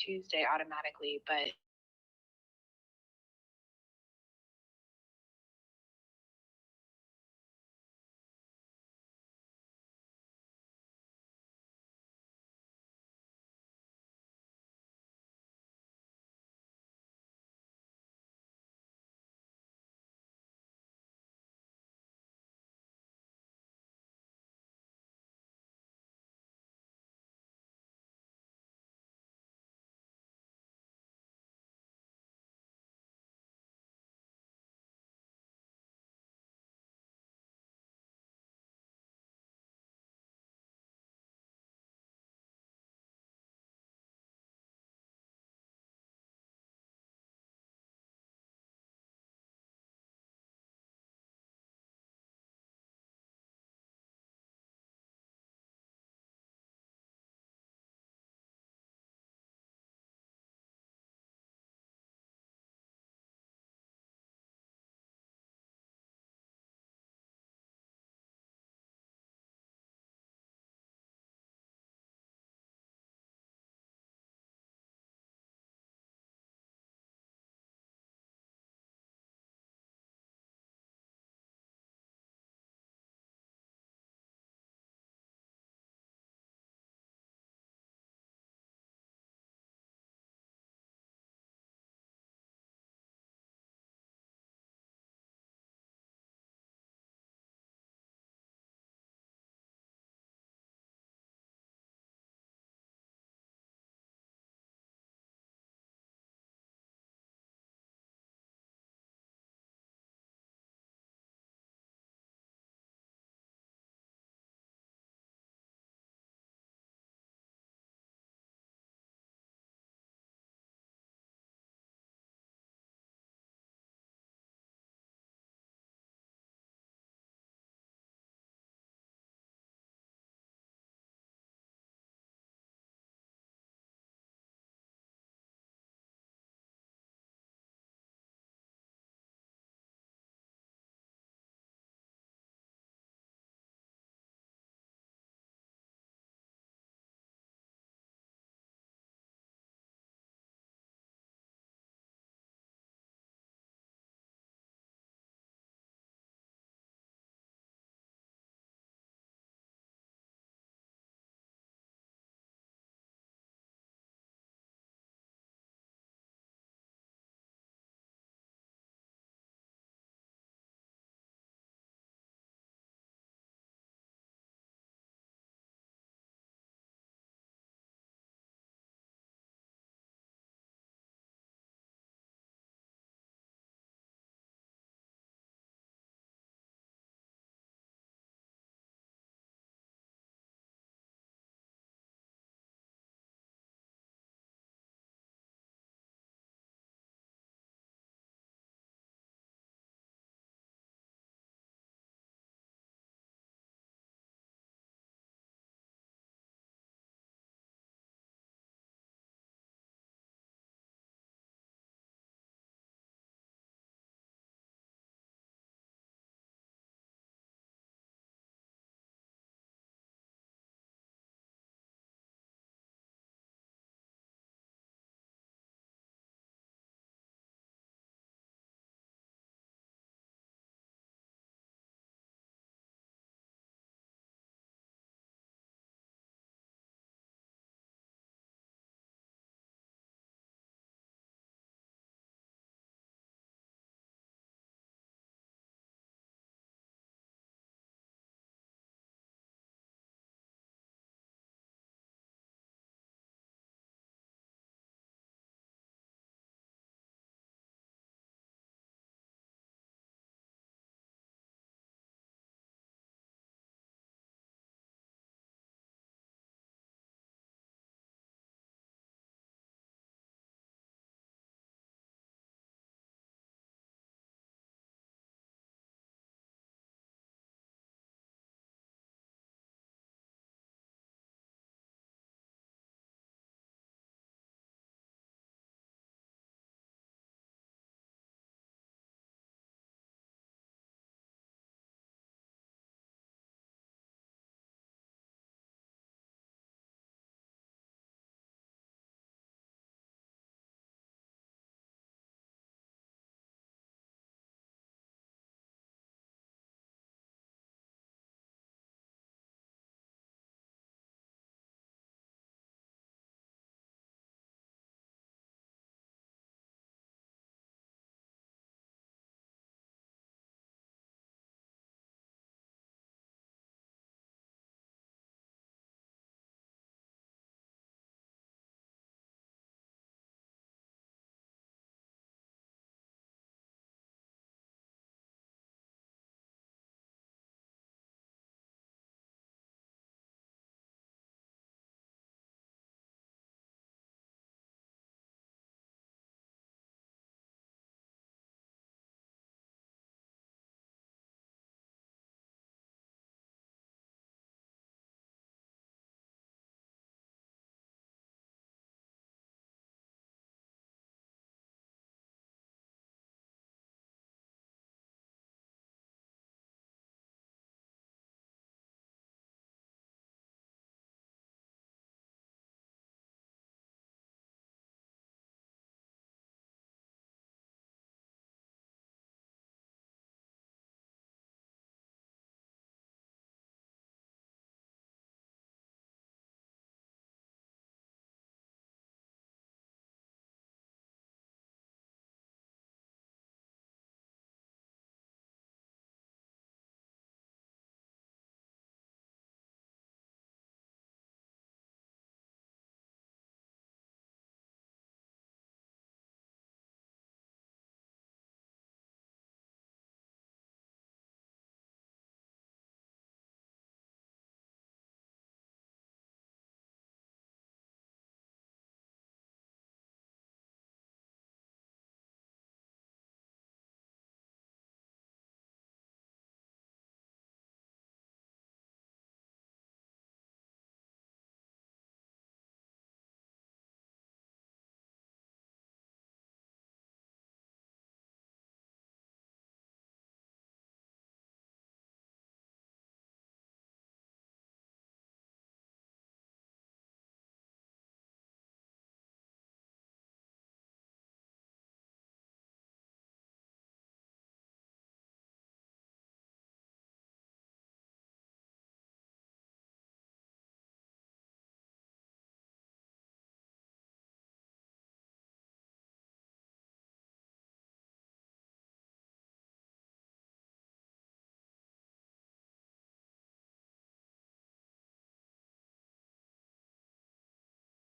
Tuesday automatically, but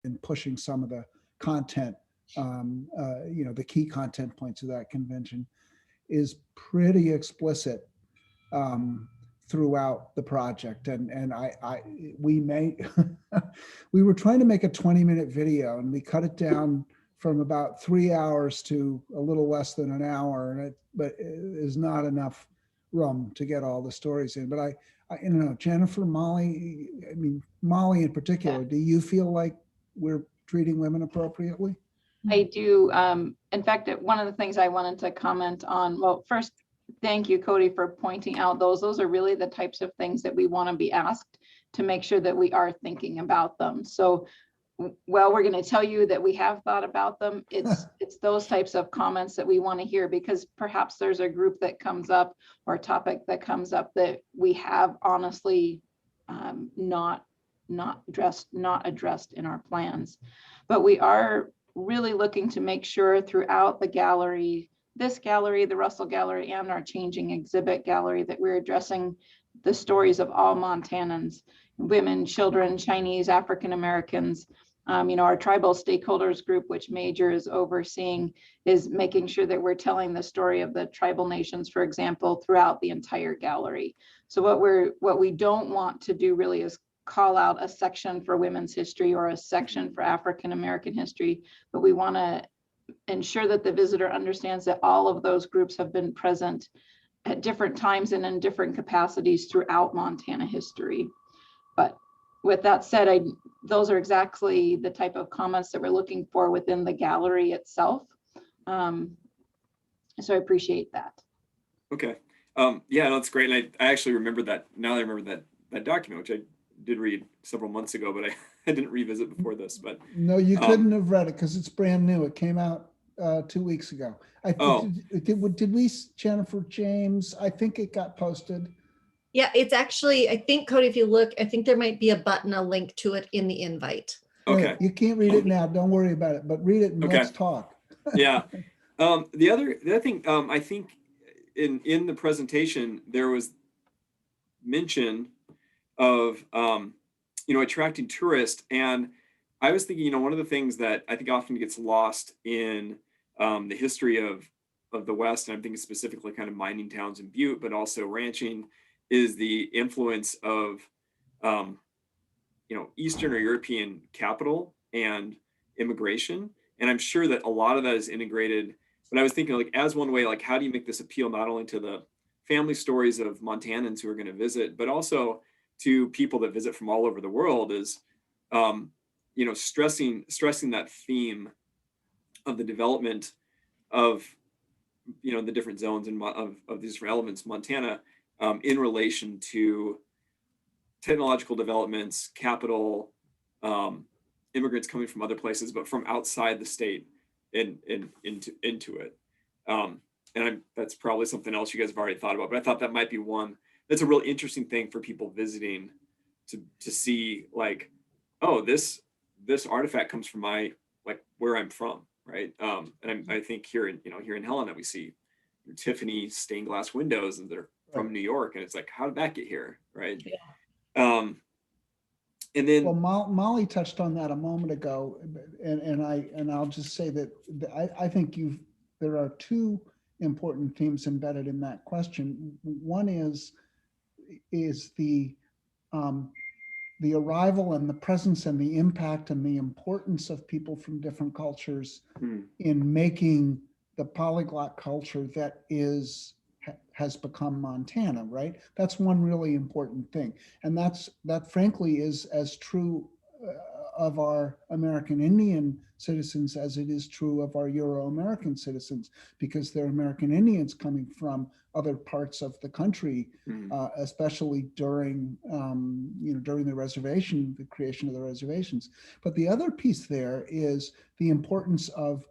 in pushing some of the content, the key content points of that convention, is pretty explicit throughout the project. And we we were trying to make a 20-minute video, and we cut it down from about 3 hours to a little less than an hour, but it is not enough room to get all the stories in. But I don't know, Jennifer, Molly, I mean, Molly in particular, do you feel like we're treating women appropriately? I do. In fact, one of the things I wanted to comment on, well, first, thank you, Cody, for pointing out those. Those are really the types of things that we want to be asked to make sure that we are thinking about them. So, well, we're going to tell you that we have thought about them. It's those types of comments that we want to hear, because perhaps there's a group that comes up or a topic that comes up that we have honestly not addressed in our plans. But we are really looking to make sure throughout the gallery, this gallery, the Russell Gallery, and our changing exhibit gallery, that we're addressing the stories of all Montanans, women, children, Chinese, African Americans. Our tribal stakeholders group, which Major is overseeing, is making sure that we're telling the story of the tribal nations, for example, throughout the entire gallery. So what we don't want to do really is call out a section for women's history or a section for African American history, but we want to ensure that the visitor understands that all of those groups have been present at different times and in different capacities throughout Montana history. But with that said, those are exactly the type of comments that we're looking for within the gallery itself. So I appreciate that. Okay. Yeah, that's great. And I actually remember that. Now I remember that document, which I did read several months ago, but I didn't revisit before this. But no, you couldn't have read it because it's brand new. It came out 2 weeks ago. Did we, Jennifer, James? I think it got posted. Yeah, it's actually, I think, Cody, if you look, I think there might be a button, a link to it in the invite. Okay. You can't read it now. Don't worry about it, but read it and let's talk. Yeah. The other thing, I think in the presentation, there was mention of, attracting tourists. And I was thinking, one of the things that I think often gets lost in the history of the West, and I'm thinking specifically kind of mining towns in Butte, but also ranching, is the influence of, Eastern or European capital and immigration. And I'm sure that a lot of that is integrated, but I was thinking, like, as one way, like, how do you make this appeal not only to the family stories of Montanans who are going to visit, but also to people that visit from all over the world, is, stressing that theme of the development of, the different zones and of these different elements, Montana, in relation to technological developments, capital, immigrants coming from other places, but from outside the state and into it. And that's probably something else you guys have already thought about, but I thought that might be one that's a really interesting thing for people visiting to see, like, oh, this artifact comes from where I'm from, right? And I think here in Helena, we see Tiffany stained glass windows, and they're from New York, and it's like, how did that get here, right? Yeah. And then, well, Molly touched on that a moment ago, and I'll just say that I think there are two important themes embedded in that question. One is the arrival and the presence and the impact and the importance of people from different cultures in making the polyglot culture that has become Montana, right? That's one really important thing. And that frankly is as true of our American Indian citizens as it is true of our Euro-American citizens, because they're American Indians coming from other parts of the country, especially during the creation of the reservations. But the other piece there is the importance of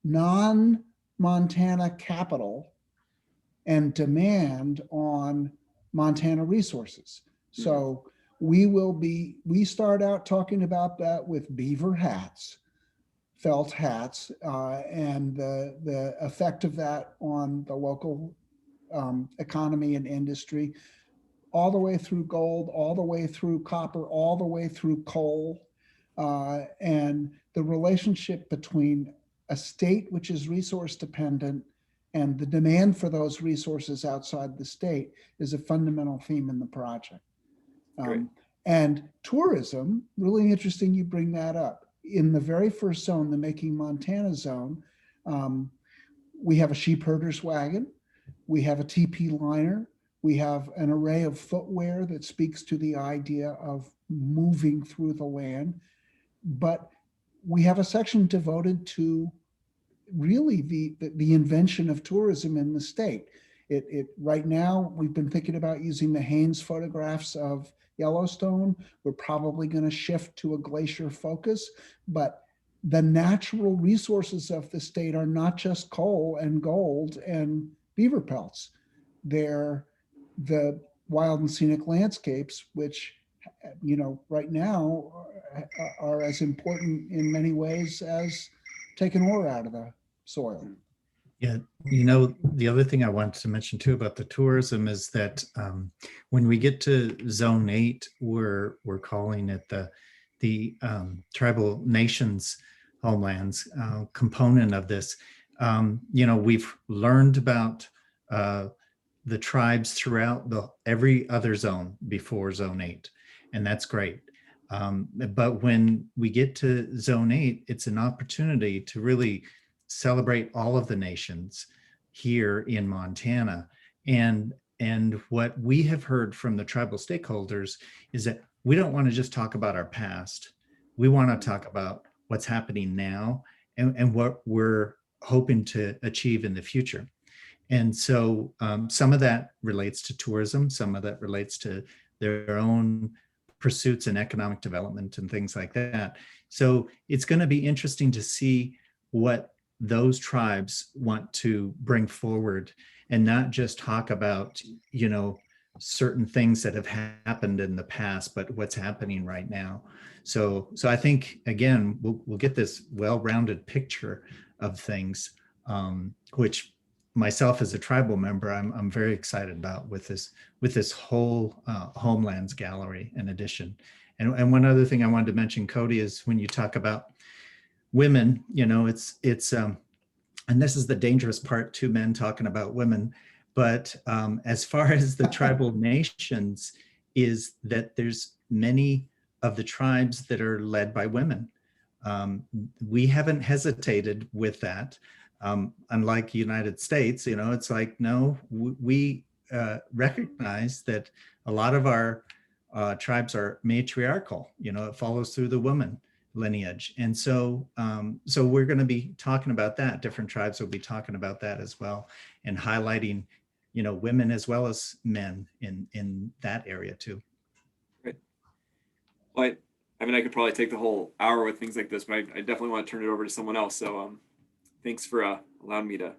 non-Montana capital and demand on Montana resources. So we start out talking about that with beaver hats, felt hats, and the effect of that on the local economy and industry. all the way through gold, all the way through copper, all the way through coal. And the relationship between a state which is resource dependent and the demand for those resources outside the state is a fundamental theme in the project. And tourism, really interesting you bring that up. In the very first zone, the Making Montana zone, we have a sheep herder's wagon, we have a TP liner, we have an array of footwear that speaks to the idea of moving through the land. But we have a section devoted to really the invention of tourism in the state. Right now, we've been thinking about using the Haynes photographs of Yellowstone. We're probably going to shift to a glacier focus, but the natural resources of the state are not just coal and gold and beaver pelts. They're the wild and scenic landscapes, which, right now are as important in many ways as taking ore out of the soil. Yeah, the other thing I wanted to mention too about the tourism is that when we get to Zone 8, we're calling it the tribal nations homelands component of this. We've learned about the tribes throughout every other zone before Zone 8, and that's great. But when we get to Zone 8, it's an opportunity to really celebrate all of the nations here in Montana. And what we have heard from the tribal stakeholders is that we don't want to just talk about our past. We want to talk about what's happening now and what we're hoping to achieve in the future. And so some of that relates to tourism, some of that relates to their own pursuits and economic development and things like that. So it's going to be interesting to see what those tribes want to bring forward and not just talk about, certain things that have happened in the past, but what's happening right now. So I think, again, we'll get this well-rounded picture of things, which myself as a tribal member, I'm very excited about with this whole Homelands Gallery in addition. And one other thing I wanted to mention, Cody, is when you talk about women, it's and this is the dangerous part, two men talking about women, but as far as the tribal nations is that there's many of the tribes that are led by women. We haven't hesitated with that. Unlike the United States, it's like, no, we recognize that a lot of our tribes are matriarchal, it follows through the woman lineage. And so we're going to be talking about that. Different tribes will be talking about that as well, and highlighting, women as well as men in that area too. Right. Well, I mean, I could probably take the whole hour with things like this, but I definitely want to turn it over to someone else. So thanks for allowing me to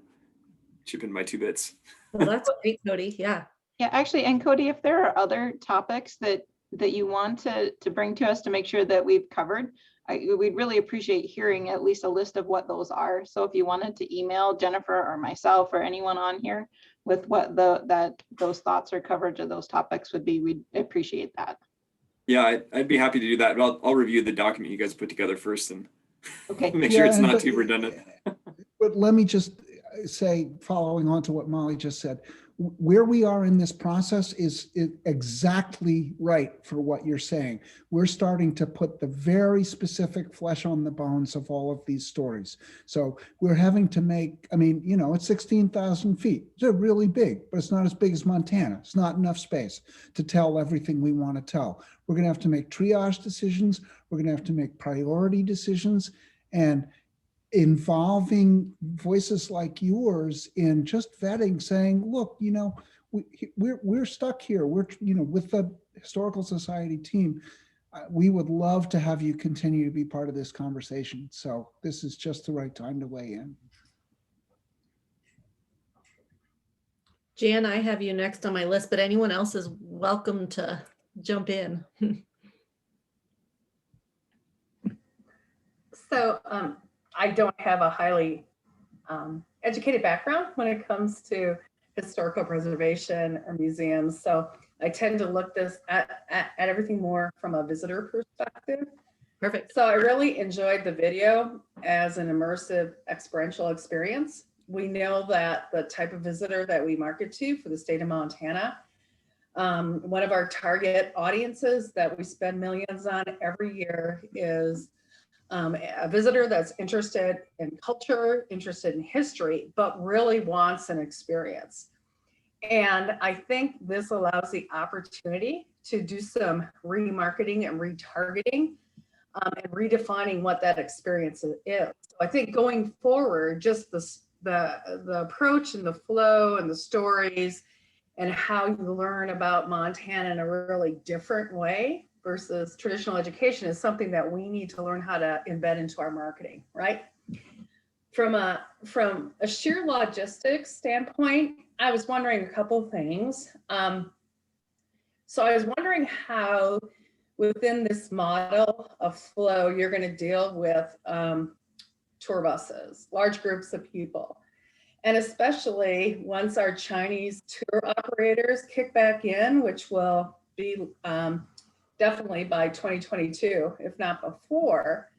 chip in my 2 bits. Well, that's great, Cody. Yeah. Yeah, actually, and Cody, if there are other topics that you want to bring to us to make sure that we've covered, we'd really appreciate hearing at least a list of what those are. So if you wanted to email Jennifer or myself or anyone on here with what those thoughts or coverage of those topics would be, we'd appreciate that. Yeah, I'd be happy to do that. But I'll review the document you guys put together first and make sure it's not too redundant. But let me just say, following on to what Molly just said, where we are in this process is exactly right for what you're saying. We're starting to put the very specific flesh on the bones of all of these stories. So we're having to make, it's 16,000 feet. It's really big, but it's not as big as Montana. It's not enough space to tell everything we want to tell. We're going to have to make triage decisions. We're going to have to make priority decisions, and involving voices like yours in just vetting, saying, look, we're stuck here. We're, with the Historical Society team, we would love to have you continue to be part of this conversation. So this is just the right time to weigh in. Jan, I have you next on my list, but anyone else is welcome to jump in. So I don't have a highly educated background when it comes to historical preservation or museums. So I tend to look at everything more from a visitor perspective. Perfect. So I really enjoyed the video as an immersive experiential experience. We know that the type of visitor that we market to for the state of Montana, one of our target audiences that we spend millions on every year is a visitor that's interested in culture, interested in history, but really wants an experience. And I think this allows the opportunity to do some remarketing and retargeting and redefining what that experience is. So I think going forward, just the approach and the flow and the stories and how you learn about Montana in a really different way versus traditional education is something that we need to learn how to embed into our marketing, right? From a sheer logistics standpoint, I was wondering a couple of things. So I was wondering how within this model of flow, you're going to deal with tour buses, large groups of people. And especially once our Chinese tour operators kick back in, which will be definitely by 2022, if not before,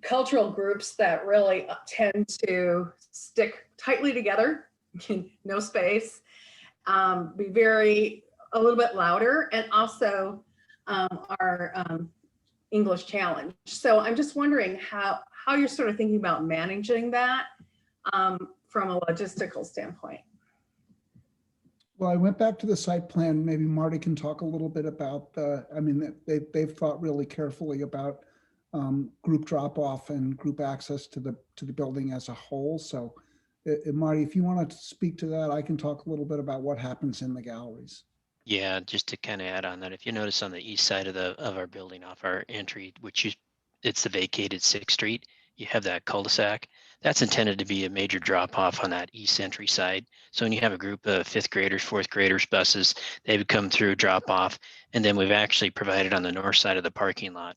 cultural groups that really tend to stick tightly together, no space, be a little bit louder, and also our English challenge. So I'm just wondering how you're sort of thinking about managing that from a logistical standpoint. Well, I went back to the site plan. Maybe Marty can talk a little bit about they've thought really carefully about group drop off and group access to the building as a whole. So Marty, if you want to speak to that, I can talk a little bit about what happens in the galleries. Yeah, just to kind of add on that, if you notice on the east side of our building off our entry, it's the vacated 6th Street, you have that cul-de-sac. That's intended to be a major drop off on that east entry side. So when you have a group of 5th graders, 4th graders buses, they would come through, drop off. And then we've actually provided on the north side of the parking lot,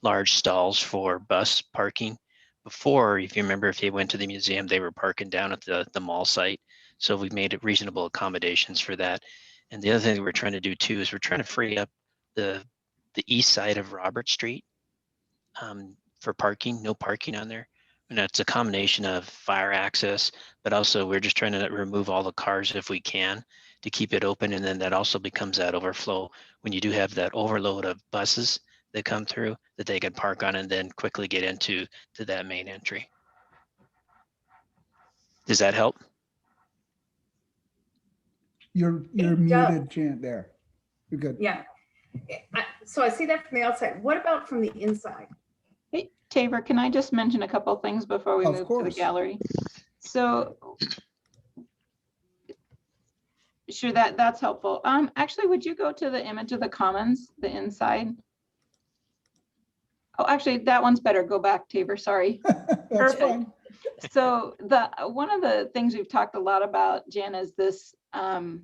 large stalls for bus parking. Before, if you remember, if they went to the museum, they were parking down at the mall site. So we've made reasonable accommodations for that. And the other thing that we're trying to do too is we're trying to free up the east side of Robert Street for parking, no parking on there. And that's a combination of fire access, but also we're just trying to remove all the cars if we can to keep it open. And then that also becomes that overflow when you do have that overload of buses that come through that they can park on and then quickly get into that main entry. Does that help? You're muted, Jan, there. You're good. Yeah. So I see that from the outside. What about from the inside? Hey, Tabor, can I just mention a couple of things before we Of move course. to the gallery? So, sure, that's helpful. Actually, would you go to the image of the commons, the inside? Oh, actually, that one's better. Go back, Tabor, sorry. That's Perfect. fine. So one of the things we've talked a lot about, Jan, is this kind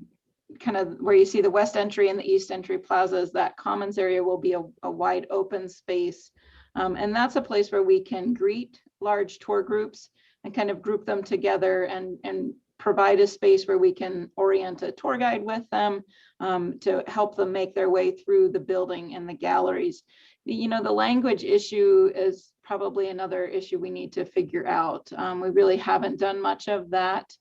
of where you see the west entry and the east entry plazas, that commons area will be a wide open space. And that's a place where we can greet large tour groups and kind of group them together and provide a space where we can orient a tour guide with them to help them make their way through the building and the galleries. You know, the language issue is probably another issue we need to figure out. We really haven't done much of that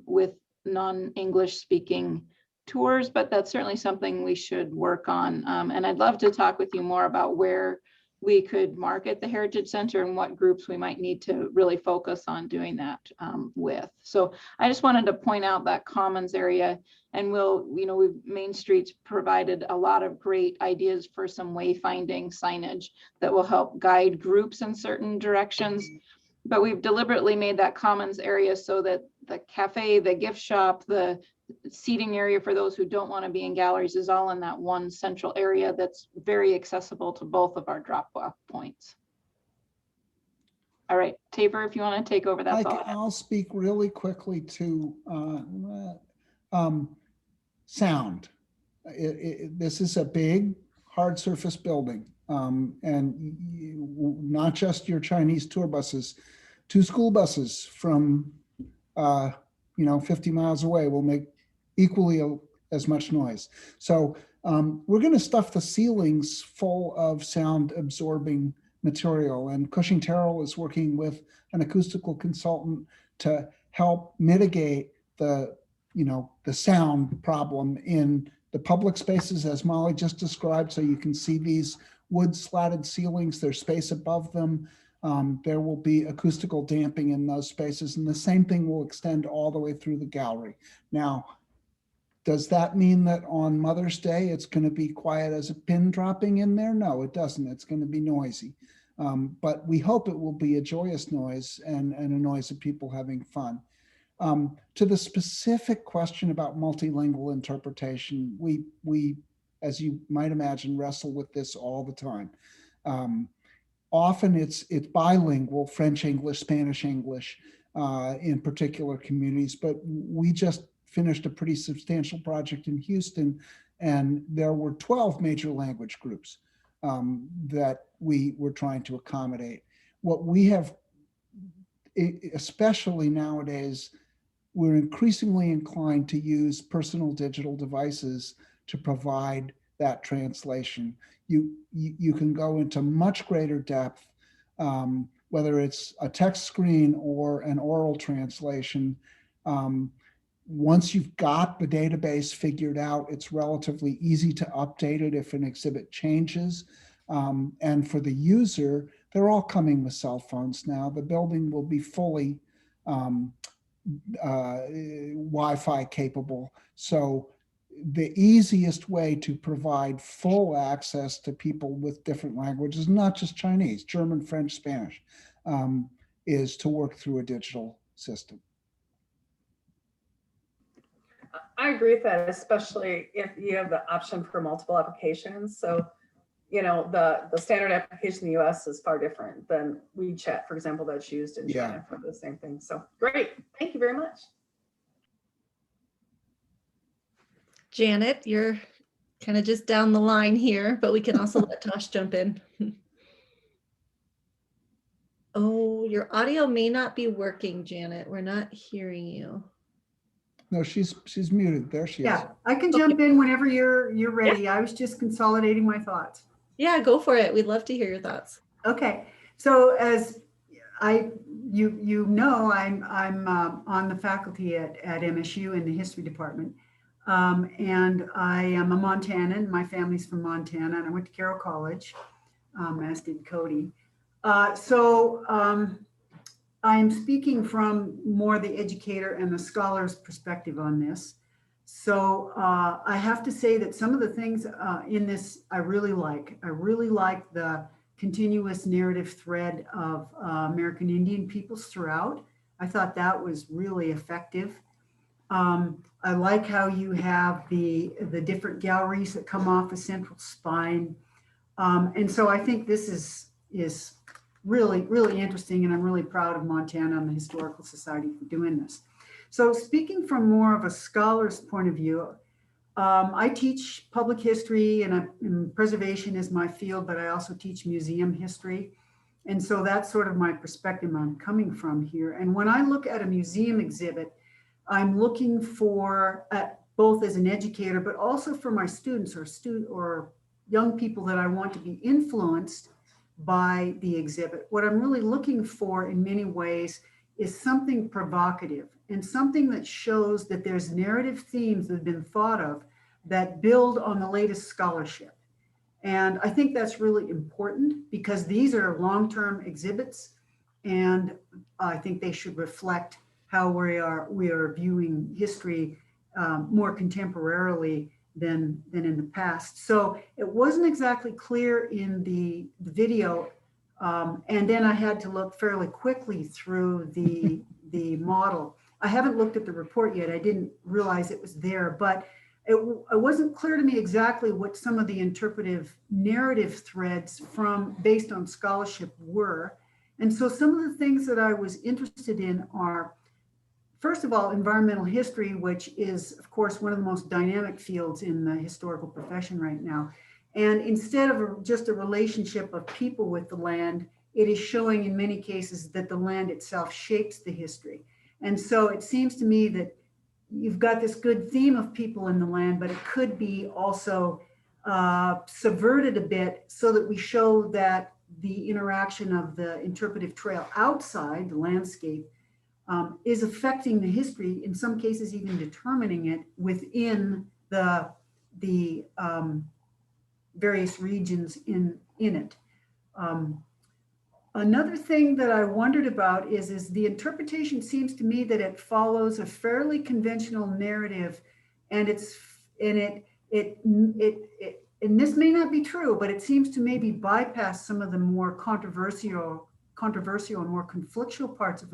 with non-English speaking tours, but that's certainly something we should work on. And I'd love to talk with you more about where we could market the Heritage Center and what groups we might need to really focus on doing that with. So I just wanted to point out that commons area, and Main Street's provided a lot of great ideas for some wayfinding signage that will help guide groups in certain directions. But we've deliberately made that commons area so that the cafe, the gift shop, the seating area for those who don't want to be in galleries is all in that one central area that's very accessible to both of our drop-off points. All right, Tabor, if you want to take over, that's all. I'll speak really quickly to sound. This is a big, hard surface building, and not just your Chinese tour buses. 2 school buses from 50 miles away will make equally as much noise. So we're going to stuff the ceilings full of sound absorbing material, and Cushing Terrell is working with an acoustical consultant to help mitigate the sound problem in the public spaces, as Molly just described. So you can see these wood slatted ceilings, there's space above them. There will be acoustical damping in those spaces, and the same thing will extend all the way through the gallery. Now, does that mean that on Mother's Day it's going to be quiet as a pin dropping in there? No, it doesn't. It's going to be noisy. But we hope it will be a joyous noise and a noise of people having fun. To the specific question about multilingual interpretation, we, as you might imagine, wrestle with this all the time. Often it's bilingual, French, English, Spanish, English, in particular communities, but we just finished a pretty substantial project in Houston, and there were 12 major language groups that we were trying to accommodate. What we have, especially nowadays, we're increasingly inclined to use personal digital devices to provide that translation. You can go into much greater depth, whether it's a text screen or an oral translation. Once you've got the database figured out, it's relatively easy to update it if an exhibit changes. And for the user, they're all coming with cell phones now. The building will be fully Wi-Fi capable. So the easiest way to provide full access to people with different languages, not just Chinese, German, French, Spanish, is to work through a digital system. I agree with that, especially if you have the option for multiple applications. So, you know, the standard application in the US is far different than WeChat, for example, that's used in China for the same thing. So great. Thank you very much. Janet, you're kind of just down the line here, but we can also let Tosh jump in. Oh, your audio may not be working, Janet. We're not hearing you. No, she's muted. There she is. Yeah, I can jump in whenever you're ready. I was just consolidating my thoughts. Yeah, go for it. We'd love to hear your thoughts. Okay, so as you know, I'm on the faculty at MSU in the history department, and I am a Montanan. My family's from Montana, and I went to Carroll College, as did Cody. I'm speaking from more the educator and the scholar's perspective on this. So I have to say that some of the things in this I really like. I really like the continuous narrative thread of American Indian peoples throughout. I thought that was really effective. I like how you have the different galleries that come off a central spine. And so I think this is really, really interesting, and I'm really proud of Montana and the Historical Society for doing this. So speaking from more of a scholar's point of view, I teach public history and preservation is my field, but I also teach museum history. And so that's sort of my perspective I'm coming from here. And when I look at a museum exhibit, I'm looking for, both as an educator, but also for my students or young people that I want to be influenced by the exhibit. What I'm really looking for in many ways is something provocative and something that shows that there's narrative themes that have been thought of that build on the latest scholarship. And I think that's really important because these are long-term exhibits, and I think they should reflect how we are viewing history more contemporarily than in the past. So it wasn't exactly clear in the video. And then I had to look fairly quickly through the model. I haven't looked at the report yet. I didn't realize it was there, but it wasn't clear to me exactly what some of the interpretive narrative threads based on scholarship were. And so some of the things that I was interested in are, first of all, environmental history, which is, of course, one of the most dynamic fields in the historical profession right now. And instead of just a relationship of people with the land, it is showing in many cases that the land itself shapes the history. And so it seems to me that you've got this good theme of people in the land, but it could be also subverted a bit so that we show that the interaction of the interpretive trail outside the landscape is affecting the history, in some cases even determining it within the various regions in it. Another thing that I wondered about is the interpretation seems to me that it follows a fairly conventional narrative, and and this may not be true, but it seems to maybe bypass some of the more controversial and more conflictual parts of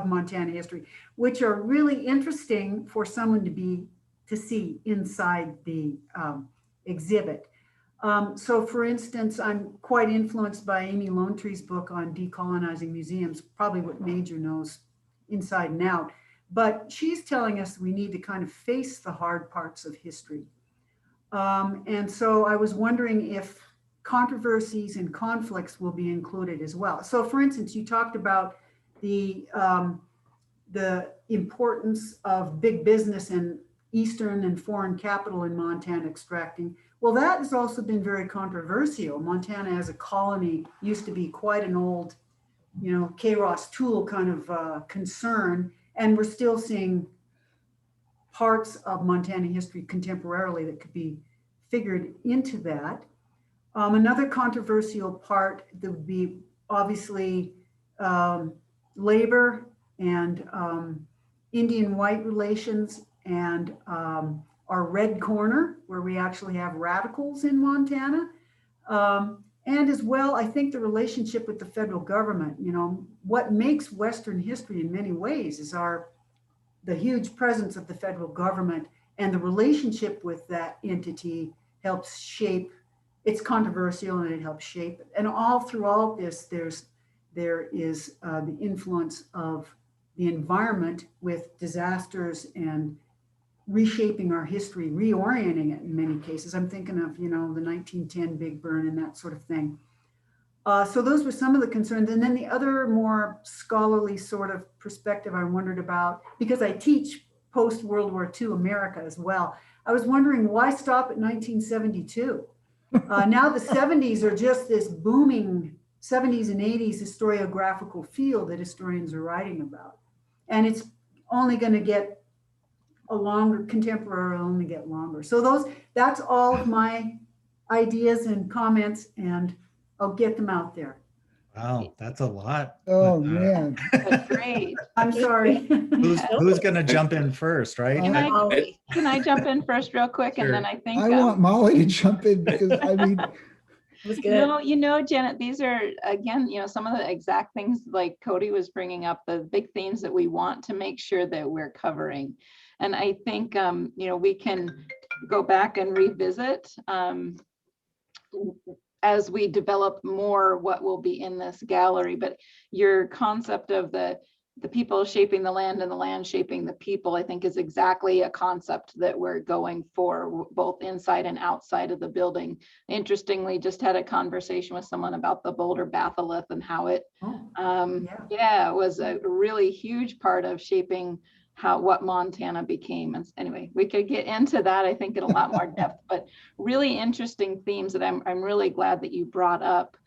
Montana history, which are really interesting for someone to see inside the exhibit. So for instance, I'm quite influenced by Amy Lonetree's book on decolonizing museums, probably what Major knows inside and out. But she's telling us we need to kind of face the hard parts of history. And so I was wondering if controversies and conflicts will be included as well. So for instance, you talked about the importance of big business and Eastern and foreign capital in Montana extracting. Well, that has also been very controversial. Montana as a colony used to be quite an old, Kairos tool kind of concern. And we're still seeing parts of Montana history contemporarily that could be figured into that. Another controversial part that would be obviously labor and Indian-white relations and our red corner, where we actually have radicals in Montana. And as well, I think the relationship with the federal government, what makes Western history in many ways is the huge presence of the federal government, and the relationship with that entity helps shape. It's controversial and it helps shape it. And all throughout this, there is the influence of the environment with disasters and reshaping our history, reorienting it in many cases. I'm thinking of, the 1910 Big Burn and that sort of thing. So those were some of the concerns. And then the other more scholarly sort of perspective I wondered about, because I teach post-World War II America as well, I was wondering why stop at 1972? Now the 70s are just this booming 70s and 80s historiographical field that historians are writing about. And it's only going to get contemporary only get longer. So that's all of my ideas and comments, and I'll get them out there. Wow, that's a lot. Oh, man. That's great. I'm sorry. Who's going to jump in first, right? Can I jump in first real quick? Sure. And then I think I want Molly to jump in because It was good. No, Janet, these are, again, some of the exact things like Cody was bringing up, the big themes that we want to make sure that we're covering. And I think, we can go back and revisit as we develop more what will be in this gallery. But your concept of the people shaping the land and the land shaping the people, I think is exactly a concept that we're going for both inside and outside of the building. Interestingly, just had a conversation with someone about the Boulder Batholith and how it was a really huge part of shaping what Montana became. And anyway, we could get into that, I think, in a lot more depth, but really interesting themes that I'm really glad that you brought up.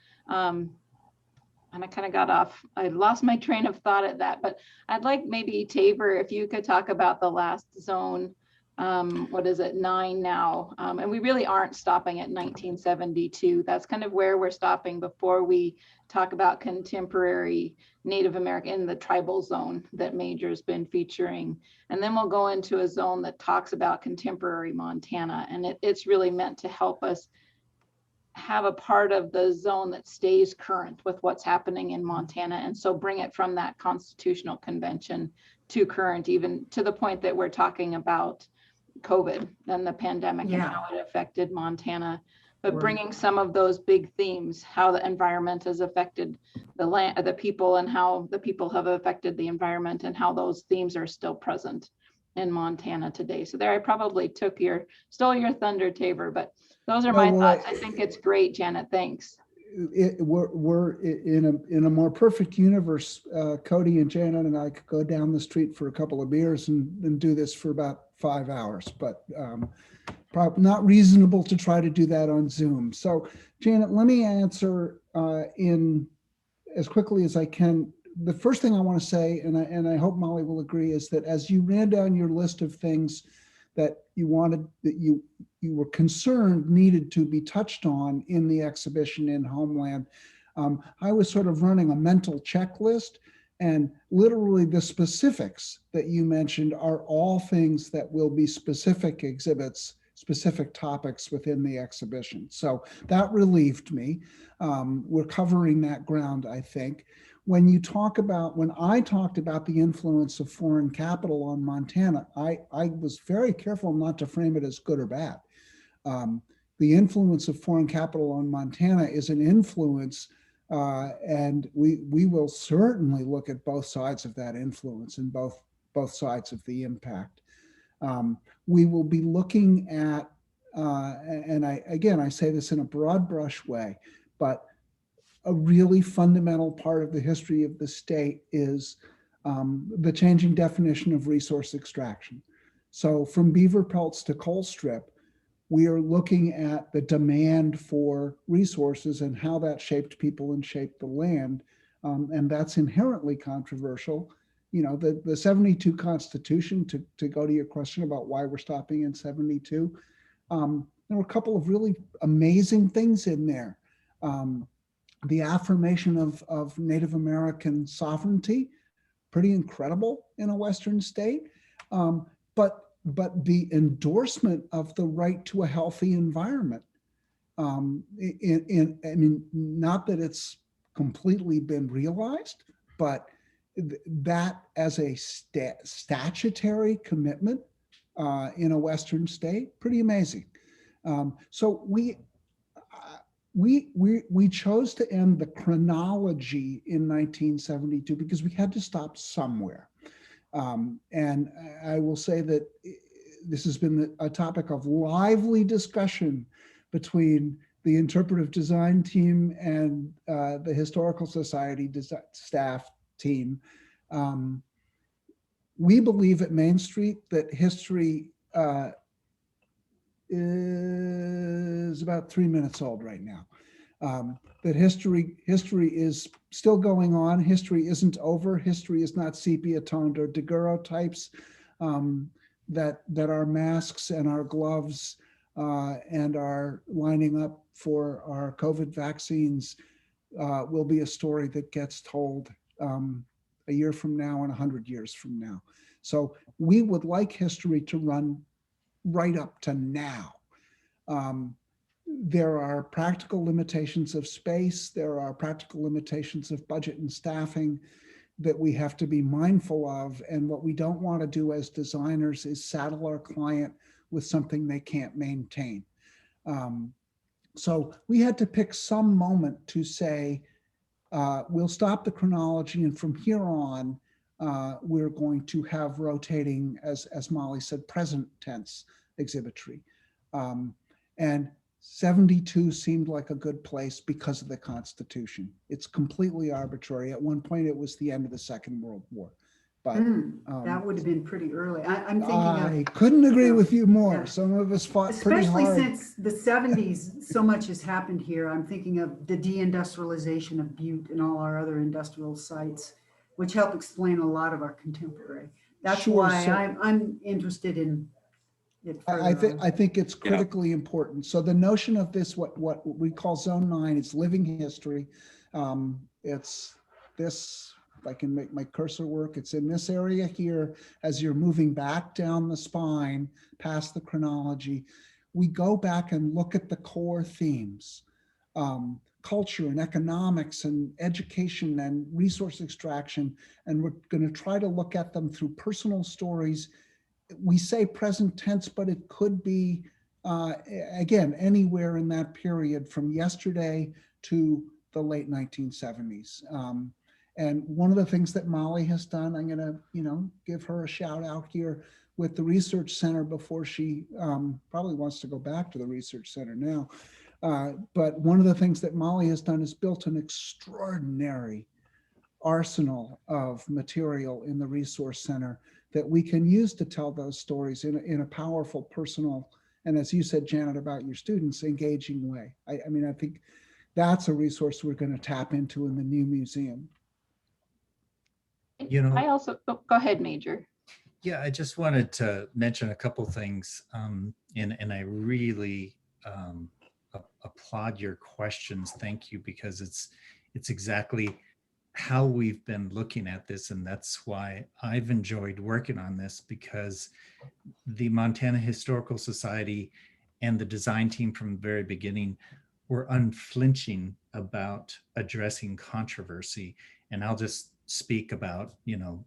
And I kind of got off, I lost my train of thought at that, but I'd like maybe Tabor, if you could talk about the last zone, what is it, 9 now? And we really aren't stopping at 1972. That's kind of where we're stopping before we talk about contemporary Native American in the tribal zone that Major's been featuring. And then we'll go into a zone that talks about contemporary Montana. And it's really meant to help us have a part of the zone that stays current with what's happening in Montana. And so bring it from that constitutional convention to current, even to the point that we're talking about COVID and the pandemic and how it affected Montana, but bringing some of those big themes, how the environment has affected the land, the people, and how the people have affected the environment, and how those themes are still present in Montana today. So there, I probably stole your thunder, Tabor, but those are my thoughts. I think it's great, Janet. Thanks. we're in a more perfect universe. Cody and Janet and I could go down the street for a couple of beers and do this for about 5 hours, but probably not reasonable to try to do that on Zoom. So Janet, let me answer in as quickly as I can. The first thing I want to say, and I hope Molly will agree, is that as you ran down your list of things that you wanted, that you were concerned needed to be touched on in the exhibition in Homeland, I was sort of running a mental checklist, and literally the specifics that you mentioned are all things that will be specific exhibits, specific topics within the exhibition. So that relieved me. We're covering that ground, I think. When I talked about the influence of foreign capital on Montana, I was very careful not to frame it as good or bad. The influence of foreign capital on Montana is an influence, and we will certainly look at both sides of that influence and both sides of the impact. We will be looking at, and I say this in a broad brush way, but a really fundamental part of the history of the state is the changing definition of resource extraction. So from beaver pelts to coal strip, we are looking at the demand for resources and how that shaped people and shaped the land. And that's inherently controversial. You know, the 72 Constitution, to go to your question about why we're stopping in 72, there were a couple of really amazing things in there. The affirmation of Native American sovereignty, pretty incredible in a Western state, but the endorsement of the right to a healthy environment. I mean, not that it's completely been realized, but that as a statutory commitment in a Western state, pretty amazing. So we chose to end the chronology in 1972 because we had to stop somewhere. And I will say that this has been a topic of lively discussion between the interpretive design team and the Historical Society staff team. We believe at Main Street that history is about 3 minutes old right now. That history is still going on. History isn't over. History is not sepia toned or daguerreotypes. That our masks and our gloves and our lining up for our COVID vaccines will be a story that gets told a year from now and 100 years from now. So we would like history to run right up to now. There are practical limitations of space. There are practical limitations of budget and staffing that we have to be mindful of. And what we don't want to do as designers is saddle our client with something they can't maintain. So we had to pick some moment to say, we'll stop the chronology, and from here on, we're going to have rotating, as Molly said, present tense exhibitry. And 72 seemed like a good place because of the Constitution. It's completely arbitrary. At one point, it was the end of the Second World War. But that would have been pretty early. I'm thinking I couldn't agree with you more. Yeah. Some of us fought pretty Especially hard. since the 70s, so much has happened here. I'm thinking of the deindustrialization of Butte and all our other industrial sites, which help explain a lot of our contemporary. That's Sure, why so- I'm interested in it I further on. think it's critically important. So the notion of this, what we call Zone 9, is living history. It's this, if I can make my cursor work, it's in this area here. As you're moving back down the spine, past the chronology, we go back and look at the core themes. Culture and economics and education and resource extraction. And we're going to try to look at them through personal stories. We say present tense, but it could be, again, anywhere in that period from yesterday to the late 1970s. And one of the things that Molly has done, I'm going to, give her a shout out here with the Research Center before she probably wants to go back to the Research Center now. But one of the things that Molly has done is built an extraordinary arsenal of material in the Resource Center that we can use to tell those stories in a powerful, personal, and as you said, Janet, about your students, engaging way. I mean, I think that's a resource we're going to tap into in the new museum. You know, I also, oh, go ahead, Major. yeah, I just wanted to mention a couple things, and I really applaud your questions. Thank you, because it's exactly how we've been looking at this, and that's why I've enjoyed working on this, because the Montana Historical Society and the design team from the very beginning were unflinching about addressing controversy. And I'll just speak about,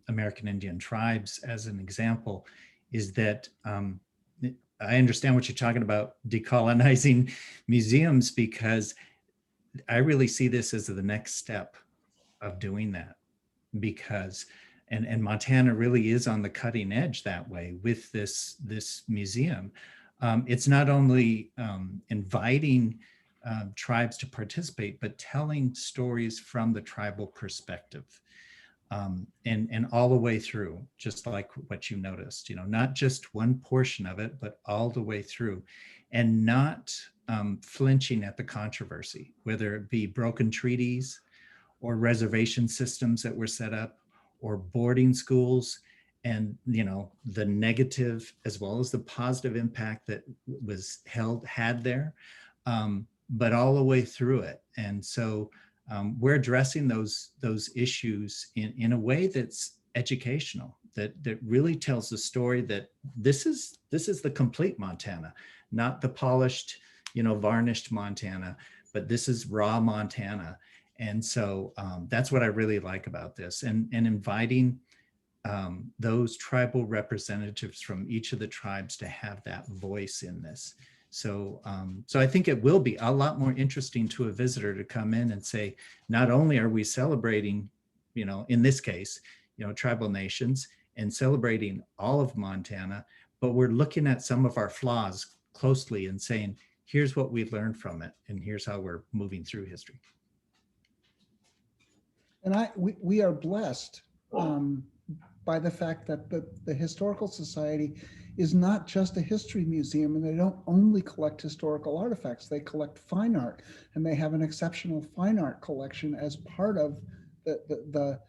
American Indian tribes as an example, is that I understand what you're talking about, decolonizing museums, because I really see this as the next step of doing that, because and Montana really is on the cutting edge that way with this museum. It's not only inviting tribes to participate, but telling stories from the tribal perspective, and all the way through, just like what you noticed, not just one portion of it, but all the way through, and not flinching at the controversy, whether it be broken treaties or reservation systems that were set up, or boarding schools, and the negative as well as the positive impact that was had there, but all the way through it. And so we're addressing those issues in a way that's educational, that really tells the story that this is the complete Montana, not the polished, varnished Montana, but this is raw Montana. And so that's what I really like about this, and inviting those tribal representatives from each of the tribes to have that voice in this. So I think it will be a lot more interesting to a visitor to come in and say, not only are we celebrating, in this case, tribal nations and celebrating all of Montana, but we're looking at some of our flaws closely and saying, here's what we learned from it, and here's how we're moving through history. And we are blessed by the fact that the Historical Society is not just a history museum, and they don't only collect historical artifacts, they collect fine art, and they have an exceptional fine art collection as part of the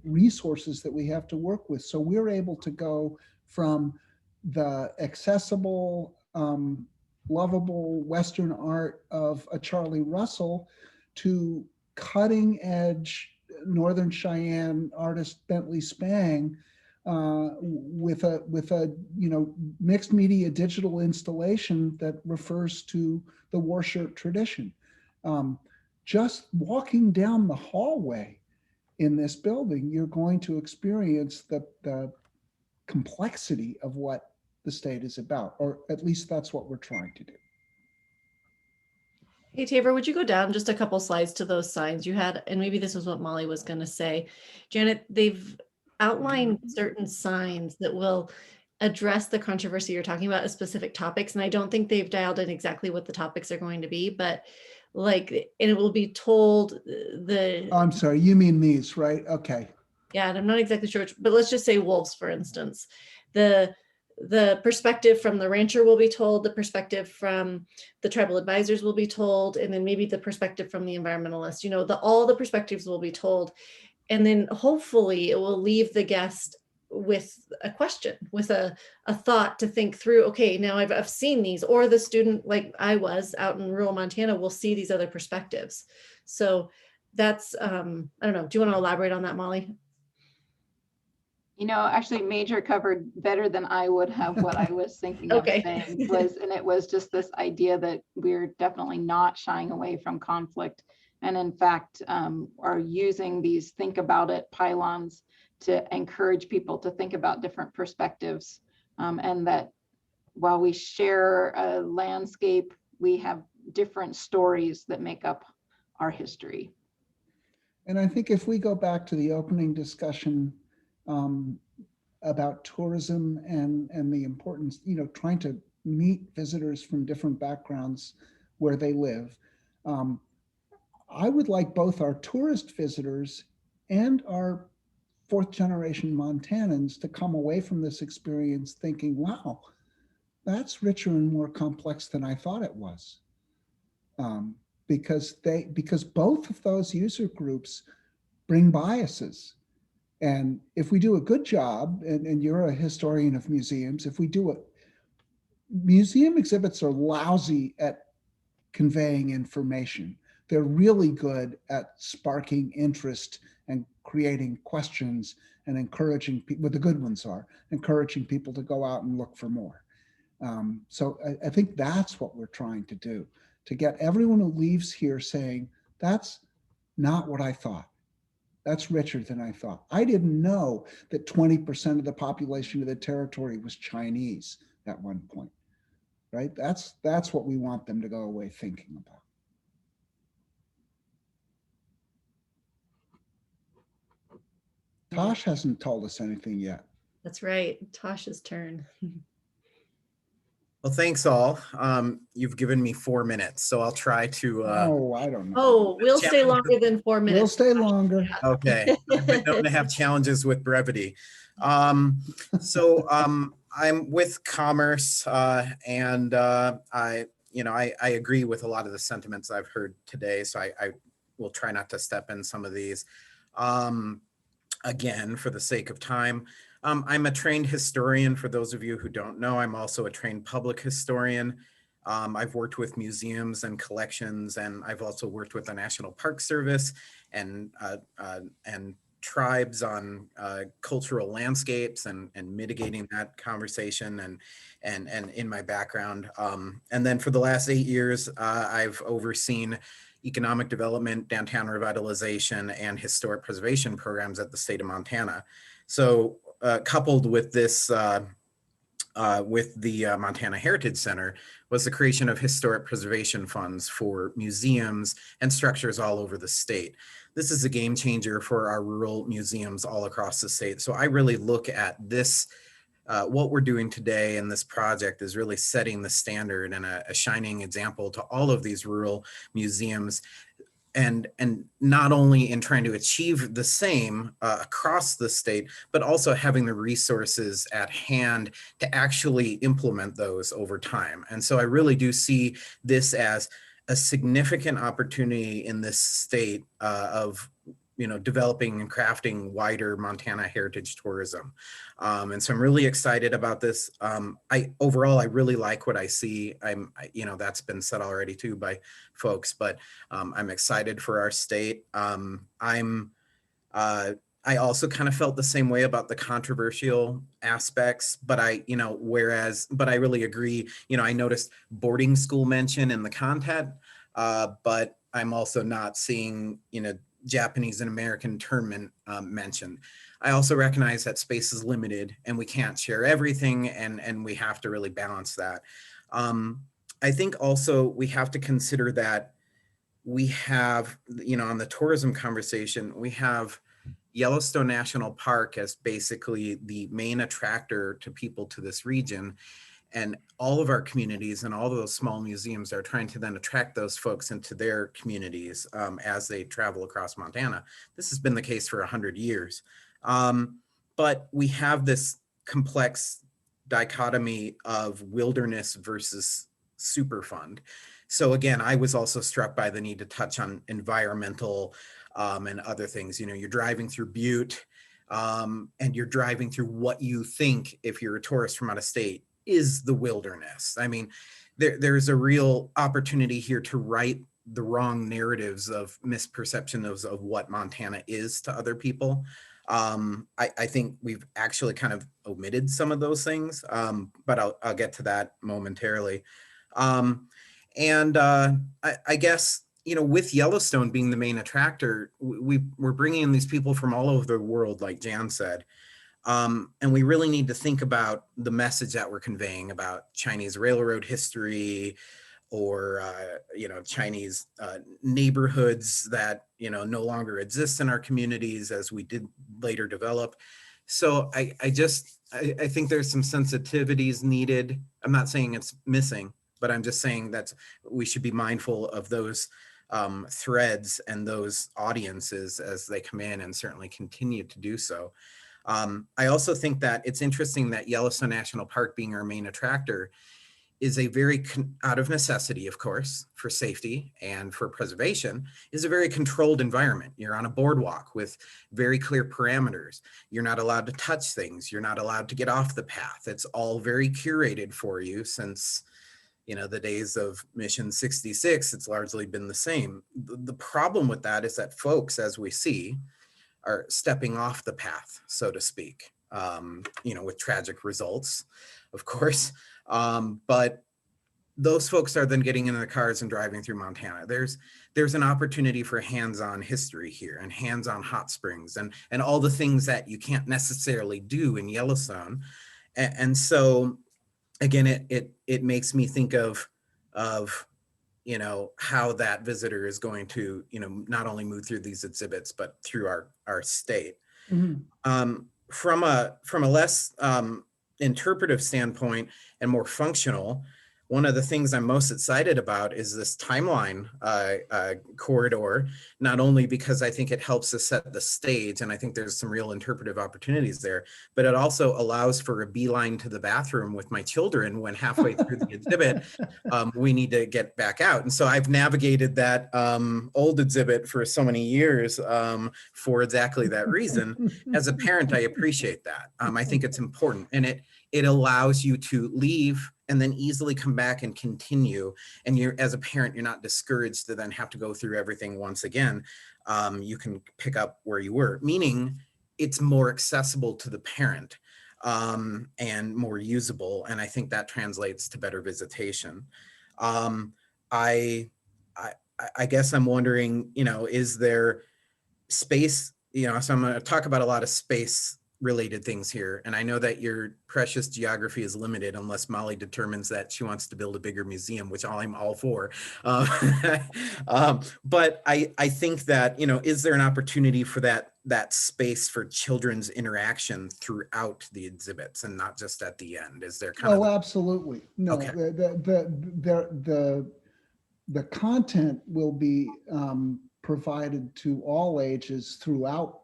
resources that we have to work with. So we're able to go from the accessible, lovable Western art of a Charlie Russell to cutting edge Northern Cheyenne artist Bentley Spang with a mixed media digital installation that refers to the war shirt tradition. Just walking down the hallway in this building, you're going to experience the complexity of what the state is about, or at least that's what we're trying to do. Hey, Tabor, would you go down just a couple slides to those signs you had? And maybe this was what Molly was going to say. Janet, they've outlined certain signs that will address the controversy you're talking about as specific topics. And I don't think they've dialed in exactly what the topics are going to be, but and it will be told Oh, I'm sorry, you mean these, right? Okay. Yeah, and I'm not exactly sure which, but let's just say wolves, for instance. The perspective from the rancher will be told, the perspective from the tribal advisors will be told, and then maybe the perspective from the environmentalist, all the perspectives will be told. And then hopefully it will leave the guest with a question, with a thought to think through, okay, now I've seen these, or the student, like I was out in rural Montana, will see these other perspectives. So that's, I don't know, do you want to elaborate on that, Molly? Actually Major covered better than I would have what I was thinking Okay. of saying and it was just this idea that we're definitely not shying away from conflict. And in fact, are using these think about it pylons to encourage people to think about different perspectives. And that while we share a landscape, we have different stories that make up our history. And I think if we go back to the opening discussion about tourism and the importance, trying to meet visitors from different backgrounds where they live. I would like both our tourist visitors and our fourth generation Montanans to come away from this experience thinking, wow, that's richer and more complex than I thought it was. Because both of those user groups bring biases. And if we do a good job, and you're a historian of museums, if we do it, museum exhibits are lousy at conveying information. They're really good at sparking interest and creating questions and encouraging people, well, the good ones are, encouraging people to go out and look for more. So I think that's what we're trying to do, to get everyone who leaves here saying, that's not what I thought. That's richer than I thought. I didn't know that 20% of the population of the territory was Chinese at one point, right? That's what we want them to go away thinking about. Tosh hasn't told us anything yet. That's right. Tosh's turn. Well, thanks all. You've given me 4 minutes, so I'll try to. Oh, I don't know. Oh, we'll stay longer than 4 minutes. We'll stay longer. Okay, I've been known to have challenges with brevity. So I'm with Commerce, and I agree with a lot of the sentiments I've heard today. So I will try not to step in some of these. Again, for the sake of time. I'm a trained historian. For those of you who don't know, I'm also a trained public historian. I've worked with museums and collections, and I've also worked with the National Park Service and tribes on cultural landscapes and mitigating that conversation and in my background. And then for the last 8 years, I've overseen economic development, downtown revitalization, and historic preservation programs at the state of Montana. So coupled with this, with the Montana Heritage Center, was the creation of historic preservation funds for museums and structures all over the state. This is a game changer for our rural museums all across the state. So I really look at this, what we're doing today in this project is really setting the standard and a shining example to all of these rural museums. And not only in trying to achieve the same across the state, but also having the resources at hand to actually implement those over time. And so I really do see this as a significant opportunity in this state of developing and crafting wider Montana heritage tourism. And so I'm really excited about this. Overall, I really like what I see. That's been said already too by folks, but I'm excited for our state. I also kind of felt the same way about the controversial aspects, but I really agree. I noticed boarding school mention in the content, but I'm also not seeing, Japanese and American internment mentioned. I also recognize that space is limited and we can't share everything, and we have to really balance that. I think also we have to consider that we have, on the tourism conversation, we have Yellowstone National Park as basically the main attractor to people to this region. And all of our communities and all of those small museums are trying to then attract those folks into their communities as they travel across Montana. This has been the case for 100 years. But we have this complex dichotomy of wilderness versus Superfund. So again, I was also struck by the need to touch on environmental and other things. You're driving through Butte and you're driving through what you think, if you're a tourist from out of state, is the wilderness. I mean, there's a real opportunity here to right the wrong narratives of misperception of what Montana is to other people. I think we've actually kind of omitted some of those things, but I'll get to that momentarily. I guess, with Yellowstone being the main attractor, we're bringing in these people from all over the world, like Jan said. And we really need to think about the message that we're conveying about Chinese railroad history, or Chinese neighborhoods that no longer exist in our communities as we did later develop. So I think there's some sensitivities needed. I'm not saying it's missing, but I'm just saying that we should be mindful of those threads and those audiences as they come in, and certainly continue to do so. I also think that it's interesting that Yellowstone National Park, being our main attractor, is a very, out of necessity, of course, for safety and for preservation, is a very controlled environment. You're on a boardwalk with very clear parameters. You're not allowed to touch things. You're not allowed to get off the path. It's all very curated for you since, you know, the days of Mission 66. It's largely been the same. The problem with that is that folks, as we see, are stepping off the path, so to speak, you know, with tragic results, of course. But those folks are then getting into the cars and driving through Montana. There's an opportunity for hands-on history here, and hands-on hot springs, and all the things that you can't necessarily do in Yellowstone. And so, again, it makes me think of you know, how that visitor is going to, you know, not only move through these exhibits, but through our state. From a less interpretive standpoint and more functional, one of the things I'm most excited about is this timeline corridor, not only because I think it helps us set the stage, and I think there's some real interpretive opportunities there, but it also allows for a beeline to the bathroom with my children when halfway through the exhibit, we need to get back out. And so I've navigated that old exhibit for so many years for exactly that reason. As a parent, I appreciate that. I think it's important, and it allows you to leave and then easily come back and continue. And you're, as a parent, you're not discouraged to then have to go through everything once again. You can pick up where you were, meaning it's more accessible to the parent and more usable. And I think that translates to better visitation. I guess I'm wondering, you know, is there space, you know, so I'm going to talk about a lot of space related things here. And I know that your precious geography is limited unless Molly determines that she wants to build a bigger museum, which I'm all for. But I think that, you know, is there an opportunity for that space for children's interaction throughout the exhibits and not just at the end? Is there kind of... absolutely. No, Okay. the content will be provided to all ages throughout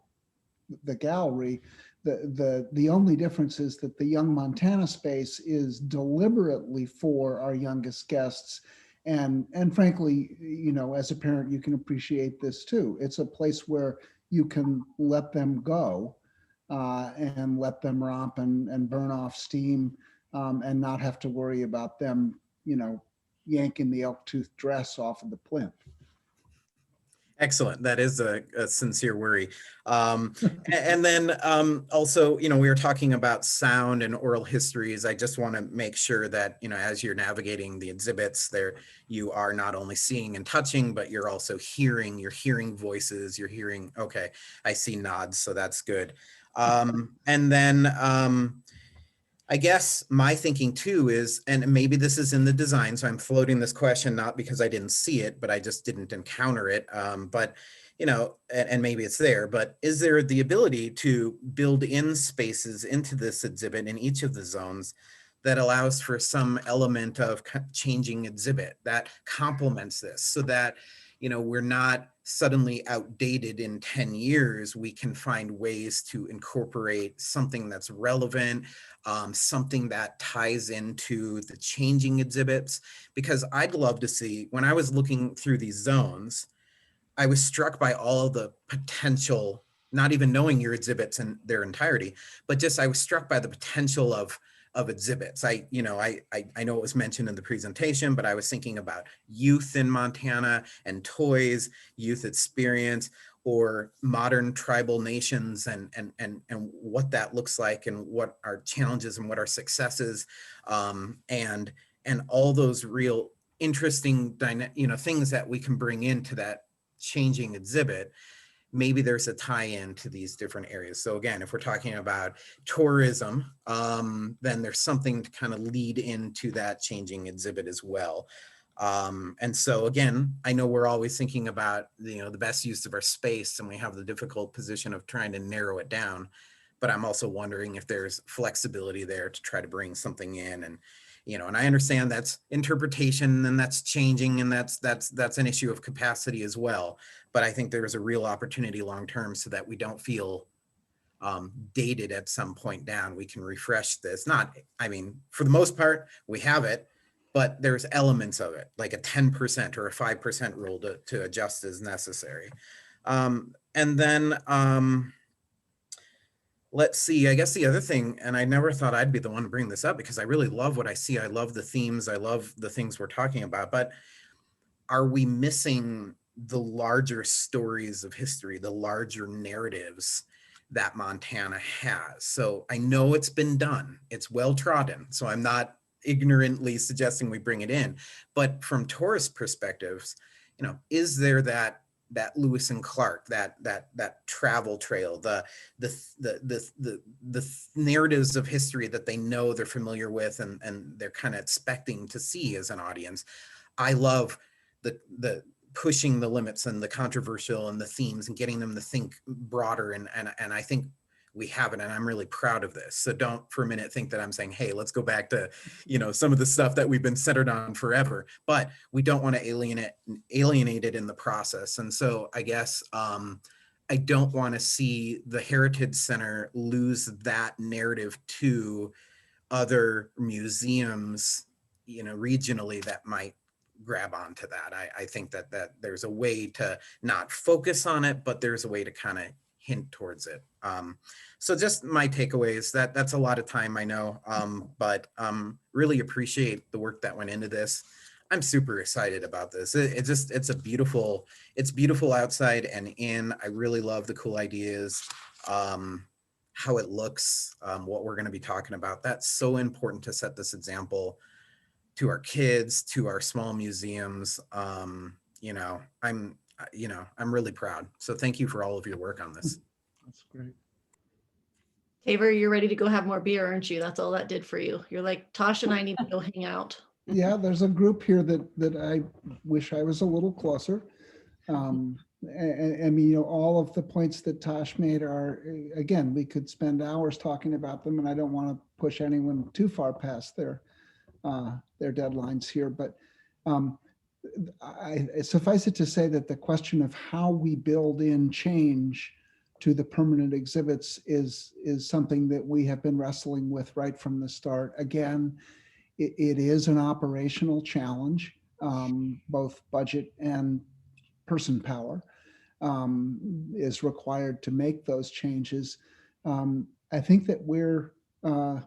the gallery. The only difference is that the Young Montana space is deliberately for our youngest guests. And frankly, you know, as a parent, you can appreciate this too. It's a place where you can let them go and let them romp and burn off steam and not have to worry about them, you know, yanking the elk-tooth dress off of the plinth. Excellent. That is a sincere worry. And then also, you know, we were talking about sound and oral histories. I just want to make sure that, you know, as you're navigating the exhibits there, you are not only seeing and touching, but you're also hearing, you're hearing voices, you're hearing, okay, I see nods, so that's good. And then I guess my thinking too is, and maybe this is in the design, so I'm floating this question, not because I didn't see it, but I just didn't encounter it. But, you know, and maybe it's there, but is there the ability to build in spaces into this exhibit in each of the zones that allows for some element of changing exhibit that complements this, so that, you know, we're not suddenly outdated in 10 years, we can find ways to incorporate something that's relevant, something that ties into the changing exhibits. Because I'd love to see, when I was looking through these zones, I was struck by all of the potential, not even knowing your exhibits in their entirety, but just I was struck by the potential of exhibits. I know it was mentioned in the presentation, but I was thinking about youth in Montana and toys, youth experience, or modern tribal nations and what that looks like, and what our challenges and what our successes, and all those real interesting, you know, things that we can bring into that changing exhibit. Maybe there's a tie-in to these different areas. So again, if we're talking about tourism, then there's something to kind of lead into that changing exhibit as well. And so again, I know we're always thinking about, you know, the best use of our space, and we have the difficult position of trying to narrow it down. But I'm also wondering if there's flexibility there to try to bring something in. And, and I understand that's interpretation and that's changing, and that's an issue of capacity as well. But I think there's a real opportunity long-term so that we don't feel dated at some point down. We can refresh this. I mean, for the most part, we have it, but there's elements of it, like a 10% or a 5% rule to adjust as necessary. And then let's see, I guess the other thing, and I never thought I'd be the one to bring this up because I really love what I see. I love the themes. I love the things we're talking about, but are we missing the larger stories of history, the larger narratives that Montana has? So I know it's been done, it's well trodden, so I'm not ignorantly suggesting we bring it in, but from tourist perspectives, is there that Lewis and Clark, that travel trail, the narratives of history that they know, they're familiar with, and they're kind of expecting to see as an audience? I love the pushing the limits and the controversial and the themes and getting them to think broader. And I think we have it, and I'm really proud of this. So don't for a minute think that I'm saying, hey, let's go back to, some of the stuff that we've been centered on forever, but we don't want to alienate it in the process. And so I guess I don't want to see the Heritage Center lose that narrative to other museums, regionally that might grab onto that. I think that there's a way to not focus on it, but there's a way to kind of hint towards it. So just my takeaways, that's a lot of time, I know, but really appreciate the work that went into this. I'm super excited about this. It's beautiful outside and in. I really love the cool ideas, how it looks, what we're going to be talking about. That's so important to set this example to our kids, to our small museums. I'm really proud. So thank you for all of your work on this. That's great. Tabor, you're ready to go have more beer, aren't you? That's all that did for you. You're like, Tosh and I need to go hang out. Yeah, there's a group here that I wish I was a little closer. And I mean, all of the points that Tosh made are, again, we could spend hours talking about them, and I don't want to push anyone too far past their deadlines here. But suffice it to say that the question of how we build in change to the permanent exhibits is something that we have been wrestling with right from the start. Again, it is an operational challenge, both budget and person power is required to make those changes. I think that there are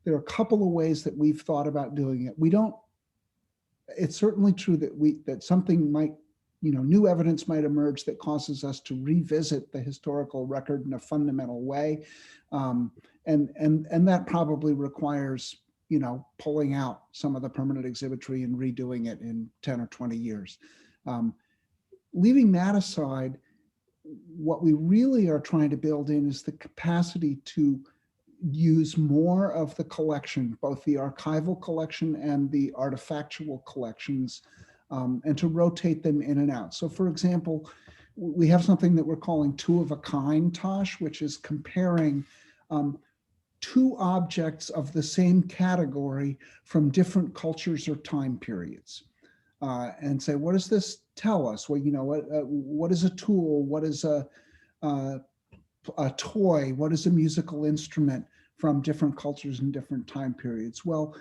a couple of ways that we've thought about doing it. It's certainly true that something might, new evidence might emerge that causes us to revisit the historical record in a fundamental way. And that probably requires, pulling out some of the permanent exhibitry and redoing it in 10 or 20 years. Leaving that aside, what we really are trying to build in is the capacity to use more of the collection, both the archival collection and the artifactual collections, and to rotate them in and out. So for example, we have something that we're calling two of a kind, Tosh, which is comparing two objects of the same category from different cultures or time periods. And say, what does this tell us? Well, what is a tool? What is a toy? What is a musical instrument from different cultures and different time periods? Well,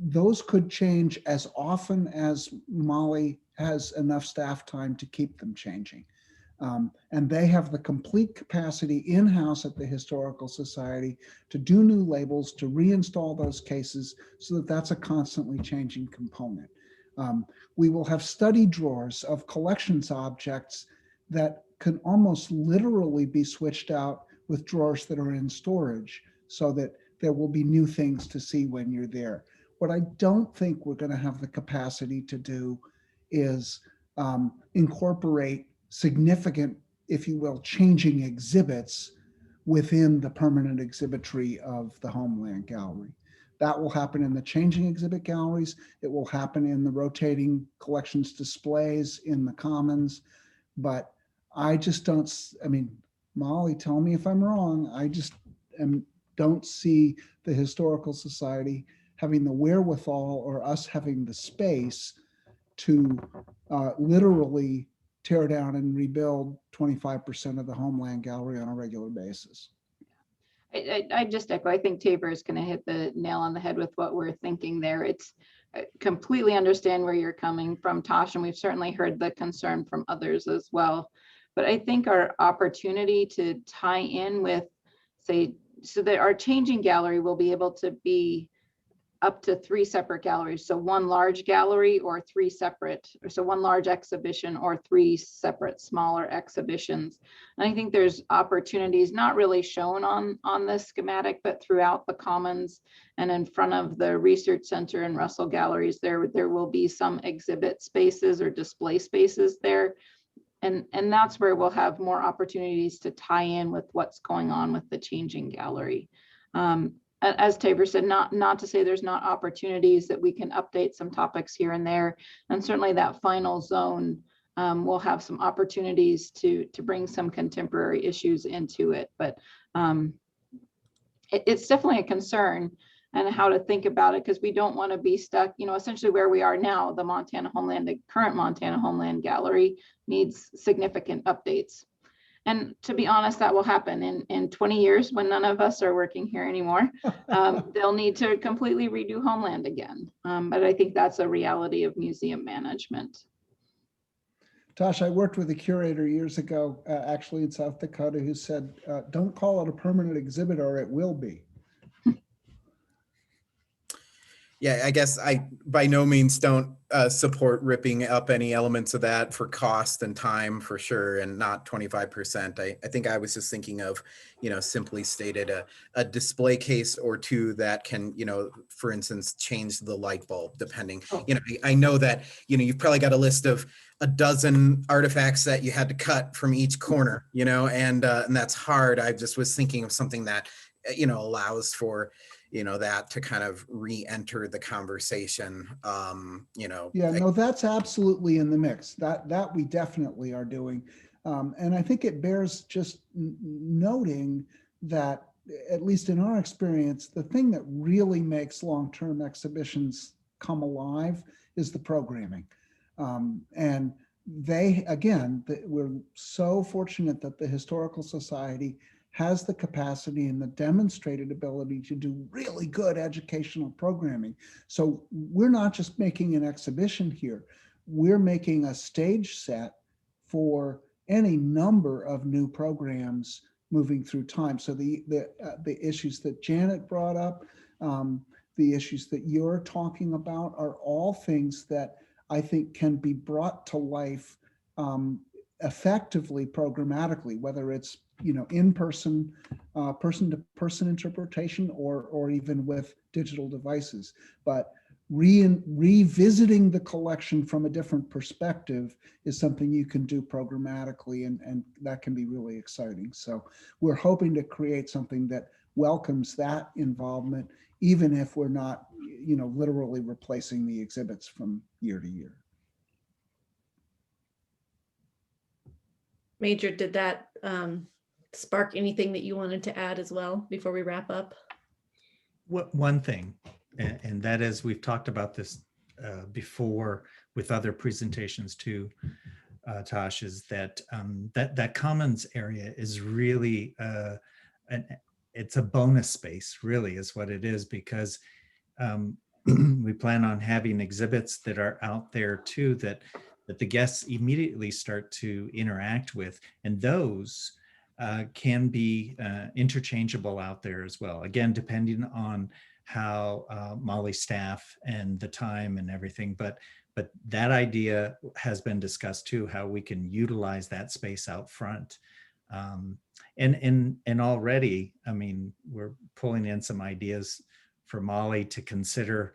those could change as often as Molly has enough staff time to keep them changing. And they have the complete capacity in-house at the Historical Society to do new labels, to reinstall those cases so that that's a constantly changing component. We will have study drawers of collections objects that can almost literally be switched out with drawers that are in storage so that there will be new things to see when you're there. What I don't think we're going to have the capacity to do is incorporate significant, if you will, changing exhibits within the permanent exhibitry of the Homeland Gallery. That will happen in the changing exhibit galleries. It will happen in the rotating collections displays in the commons. But I just don't, Molly, tell me if I'm wrong. I just don't see the Historical Society having the wherewithal or us having the space to literally tear down and rebuild 25% of the Homeland Gallery on a regular basis. I just echo, I think Tabor is going to hit the nail on the head with what we're thinking there. It's I completely understand where you're coming from, Tosh, and we've certainly heard the concern from others as well. But I think our opportunity to tie in with, say, so that our changing gallery will be able to be up to 3 separate galleries. So 1 large gallery or 3 separate, or so 1 large exhibition or 3 separate smaller exhibitions. And I think there's opportunities not really shown on this schematic, but throughout the commons and in front of the research center and Russell galleries, there will be some exhibit spaces or display spaces there. And that's where we'll have more opportunities to tie in with what's going on with the changing gallery. As Tabor said, not to say there's not opportunities that we can update some topics here and there. And certainly that final zone will have some opportunities to bring some contemporary issues into it. But it's definitely a concern and how to think about it, because we don't want to be stuck, essentially where we are now. The current Montana Homeland Gallery needs significant updates. And to be honest, that will happen in 20 years when none of us are working here anymore. They'll need to completely redo Homeland again. But I think that's a reality of museum management. Tosh, I worked with a curator years ago, actually in South Dakota, who said, don't call it a permanent exhibit or it will be. Yeah, I guess I by no means don't support ripping up any elements of that for cost and time for sure, and not 25%. I think I was just thinking of, simply stated a display case or 2 that can, for instance, change the light bulb depending. I know that, you've probably got a list of a dozen artifacts that you had to cut from each corner, and that's hard. I just was thinking of something that, allows for that to kind of re-enter the conversation. Yeah, no, that's absolutely in the mix. That we definitely are doing. And I think it bears just noting that, at least in our experience, the thing that really makes long-term exhibitions come alive is the programming. And we're so fortunate that the Historical Society has the capacity and the demonstrated ability to do really good educational programming. So we're not just making an exhibition here, we're making a stage set for any number of new programs moving through time. So the issues that Janet brought up, the issues that you're talking about are all things that I think can be brought to life effectively programmatically, whether it's in-person, person-to-person interpretation, or even with digital devices. But revisiting the collection from a different perspective is something you can do programmatically, and that can be really exciting. So we're hoping to create something that welcomes that involvement, even if we're not, literally replacing the exhibits from year to year. Major, did that spark anything that you wanted to add as well before we wrap up? One thing, and that is, we've talked about this before with other presentations too, Tosh, is that that commons area is really it's a bonus space, really, is what it is, because we plan on having exhibits that are out there too, that the guests immediately start to interact with, and those can be interchangeable out there as well. Again, depending on how Molly's staff and the time and everything, but that idea has been discussed too, how we can utilize that space out front. And already, I mean, we're pulling in some ideas for Molly to consider,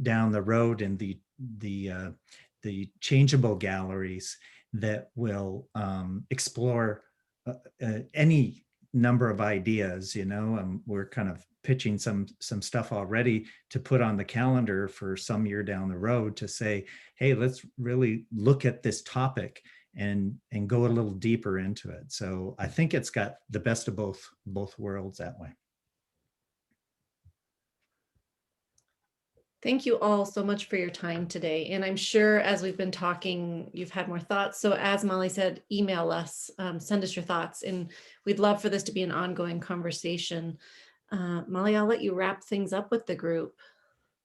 down the road, in the changeable galleries that will explore any number of ideas. We're kind of pitching some stuff already to put on the calendar for some year down the road to say, hey, let's really look at this topic and go a little deeper into it. So I think it's got the best of both worlds that way. Thank you all so much for your time today. And I'm sure as we've been talking, you've had more thoughts. So as Molly said, email us, send us your thoughts, and we'd love for this to be an ongoing conversation. Molly, I'll let you wrap things up with the group.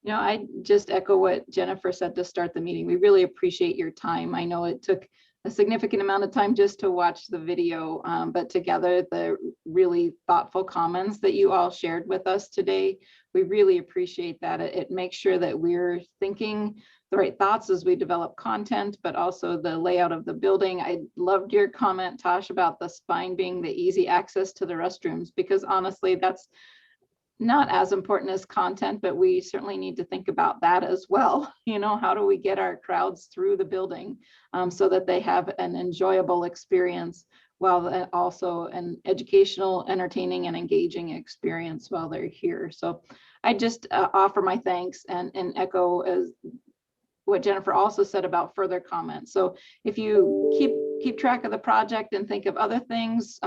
You know, I just echo what Jennifer said to start the meeting. We really appreciate your time. I know it took a significant amount of time just to watch the video, but together the really thoughtful comments that you all shared with us today, we really appreciate that. It makes sure that we're thinking the right thoughts as we develop content, but also the layout of the building. I loved your comment, Tosh, about the spine being the easy access to the restrooms, because honestly, that's not as important as content, but we certainly need to think about that as well. You know, how do we get our crowds through the building so that they have an enjoyable experience, while also an educational, entertaining, and engaging experience while they're here. So I just offer my thanks and echo as what Jennifer also said about further comments. So if you keep track of the project and think of other things,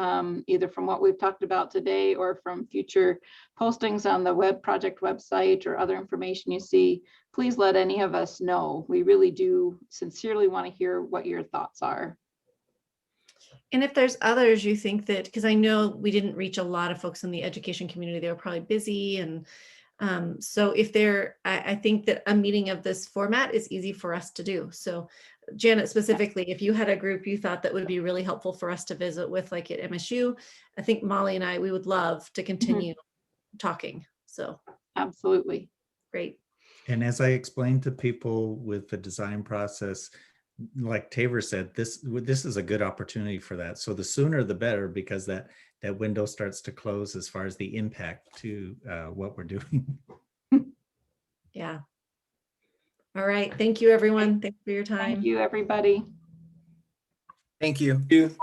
either from what we've talked about today or from future postings on the project website or other information you see, please let any of us know. We really do sincerely want to hear what your thoughts are. And if there's others you think that, because I know we didn't reach a lot of folks in the education community, they were probably busy, and so if I think that a meeting of this format is easy for us to do. So Janet, specifically, if you had a group you thought that would be really helpful for us to visit with, like at MSU, I think Molly and we would love to continue talking. So absolutely. Great. And as I explained to people with the design process, like Taver said, this is a good opportunity for that. So the sooner the better, because that window starts to close as far as the impact to what we're doing. Yeah. All right. Thank you, everyone. Thanks for your time. Thank you, everybody. Thank you. Thank you.